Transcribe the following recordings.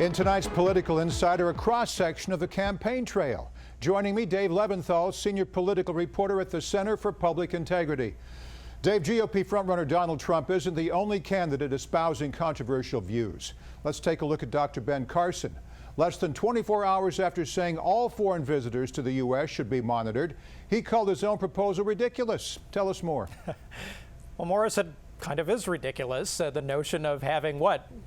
In tonight's Political Insider, a cross-section of the campaign trail. Joining me, Dave Levinthal, senior political reporter at the Center for Public Integrity. Dave, GOP frontrunner Donald Trump isn't the only candidate espousing controversial views. Let's take a look at Dr. Ben Carson. Less than 24 hours after saying all foreign visitors to the U.S. should be monitored, he called his own proposal ridiculous. Tell us more. Well, Morris, it kind of is ridiculous, the notion of having,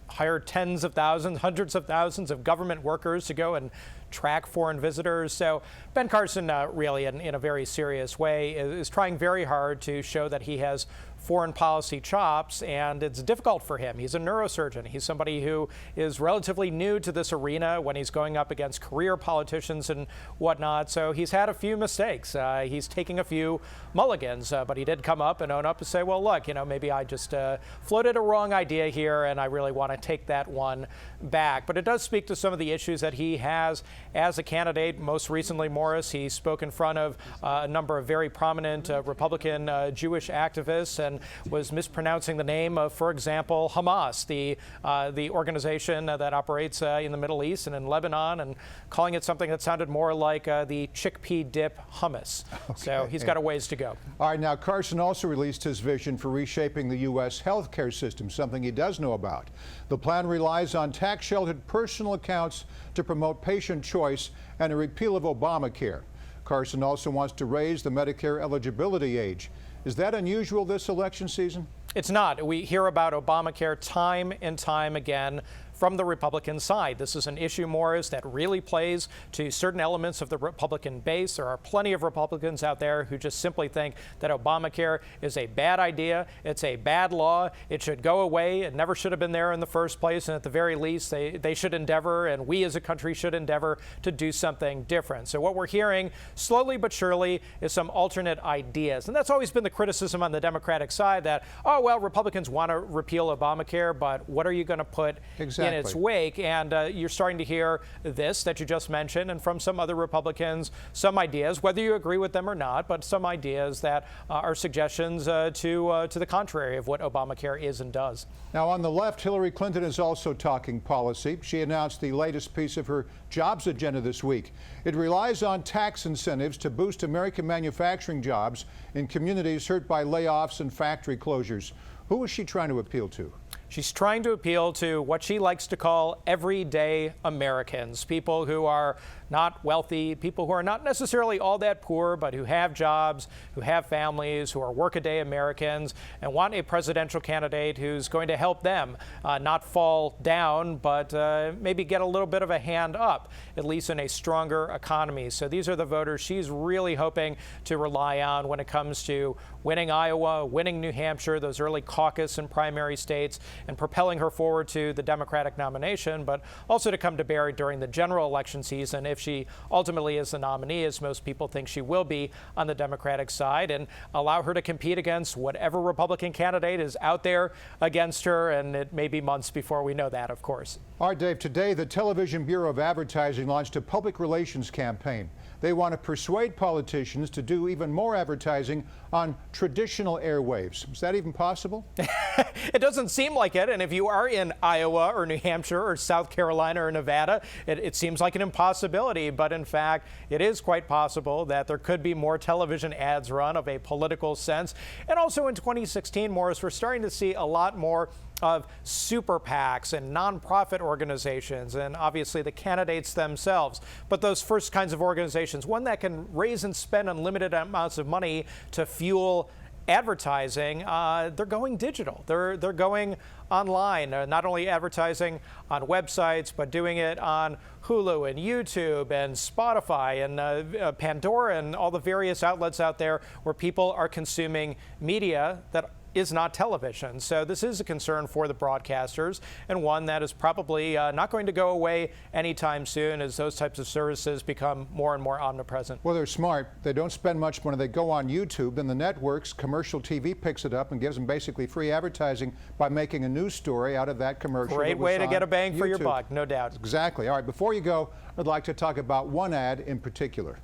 hire tens of thousands, hundreds of thousands of government workers to go and track foreign visitors. So Ben Carson, really, in a very serious way, is trying very hard to show that he has foreign policy chops, and it's difficult for him. He's a neurosurgeon. He's somebody who is relatively new to this arena when he's going up against career politicians and whatnot. So he's had a few mistakes. He's taking a few mulligans, but he did come up and own up and say, well, look, maybe I just floated a wrong idea here, and I really want to take that one back. But it does speak to some of the issues that he has as a candidate. Most recently, Morris, he spoke in front of a number of very prominent Republican Jewish activists and was mispronouncing the name of, for example, Hamas, the organization that operates in the Middle East and in Lebanon, and calling it something that sounded more like the chickpea dip hummus. Okay. So he's got a ways to go. All right, now Carson also released his vision for reshaping the U.S. healthcare system, something he does know about. The plan relies on tax-sheltered personal accounts to promote patient choice and a repeal of Obamacare. Carson also wants to raise the Medicare eligibility age. Is that unusual this election season? It's not. We hear about Obamacare time and time again from the Republican side. This is an issue, Morris, that really plays to certain elements of the Republican base. There are plenty of Republicans out there who just simply think that Obamacare is a bad idea. It's a bad law. It should go away. It never should have been there in the first place. And at the very least, they should endeavor, and we as a country should endeavor to do something different. So what we're hearing slowly but surely is some alternate ideas. And that's always been the criticism on the Democratic side, that, oh, well, Republicans want to repeal Obamacare, but what are you going to put in its wake? And you're starting to hear this that you just mentioned, and from some other Republicans, some ideas, whether you agree with them or not, but some ideas that are suggestions to the contrary of what Obamacare is and does. Now, on the left, Hillary Clinton is also talking policy. She announced the latest piece of her jobs agenda this week. It relies on tax incentives to boost American manufacturing jobs in communities hurt by layoffs and factory closures. Who is she trying to appeal to? She's trying to appeal to what she likes to call everyday Americans, people who are not wealthy, people who are not necessarily all that poor, but who have jobs, who have families, who are workaday Americans, and want a presidential candidate who's going to help them not fall down, but maybe get a little bit of a hand up, at least in a stronger economy. So these are the voters she's really hoping to rely on when it comes to winning Iowa, winning New Hampshire, those early caucus and primary states, and propelling her forward to the Democratic nomination, but also to come to bear during the general election season if she ultimately is the nominee, as most people think she will be on the Democratic side, and allow her to compete against whatever Republican candidate is out there against her, and it may be months before we know that, of course. All right, Dave, today the Television Bureau of Advertising launched a public relations campaign. They want to persuade politicians to do even more advertising on traditional airwaves. Is that even possible? It doesn't seem like it, and if you are in Iowa or New Hampshire or South Carolina or Nevada, it seems like an impossibility, but in fact, it is quite possible that there could be more television ads run of a political sense. And also in 2016, Morris, we're starting to see a lot more of super PACs and nonprofit organizations, and obviously the candidates themselves. But those first kinds of organizations, one that can raise and spend unlimited amounts of money to fuel advertising, they're going digital. They're going online, not only advertising on websites, but doing it on Hulu and YouTube and Spotify and Pandora and all the various outlets out there where people are consuming media that is not television. So this is a concern for the broadcasters, and one that is probably not going to go away anytime soon as those types of services become more and more omnipresent. Well, they're smart. They don't spend much money. They go on YouTube, and the networks, commercial TV picks it up and gives them basically free advertising by making a news story out of that commercial. Great way to get a bang for your buck, no doubt. Exactly. All right, before you go, I'd like to talk about one ad in particular.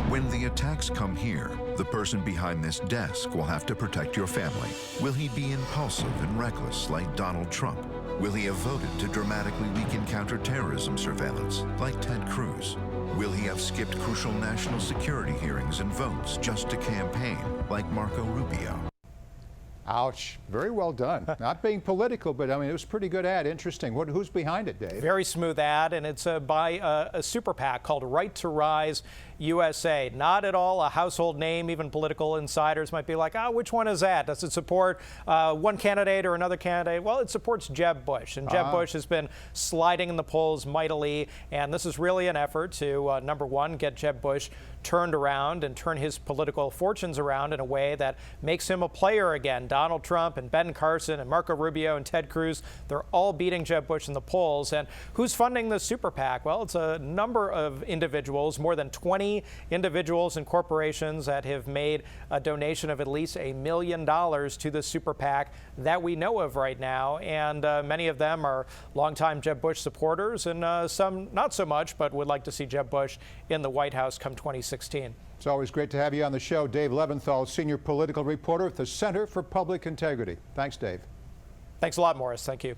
When the attacks come here, the person behind this desk will have to protect your family. Will he be impulsive and reckless like Donald Trump? Will he have voted to dramatically weaken counterterrorism surveillance, like Ted Cruz? Will he have skipped crucial national security hearings and votes just to campaign, like Marco Rubio? Ouch. Very well done. Not being political, but I mean, it was a pretty good ad. Interesting. Who's behind it, Dave? Very smooth ad, and it's by a super PAC called Right to Rise USA. Not at all a household name. Even political insiders might be like, which one is that? Does it support one candidate or another candidate? Well, it supports Jeb Bush, and Jeb Bush has been sliding in the polls mightily, and this is really an effort to, number one, get Jeb Bush turned around and turn his political fortunes around in a way that makes him a player again. Donald Trump and Ben Carson and Marco Rubio and Ted Cruz, they're all beating Jeb Bush in the polls. And who's funding the super PAC? Well, it's a number of individuals, more than 20 individuals and corporations that have made a donation of at least $1 million to the super PAC that we know of right now. And many of them are longtime Jeb Bush supporters, and some not so much, but would like to see Jeb Bush in the White House come 2016. It's always great to have you on the show. Dave Levinthal, senior political reporter at the Center for Public Integrity. Thanks, Dave. Thanks a lot, Morris. Thank you.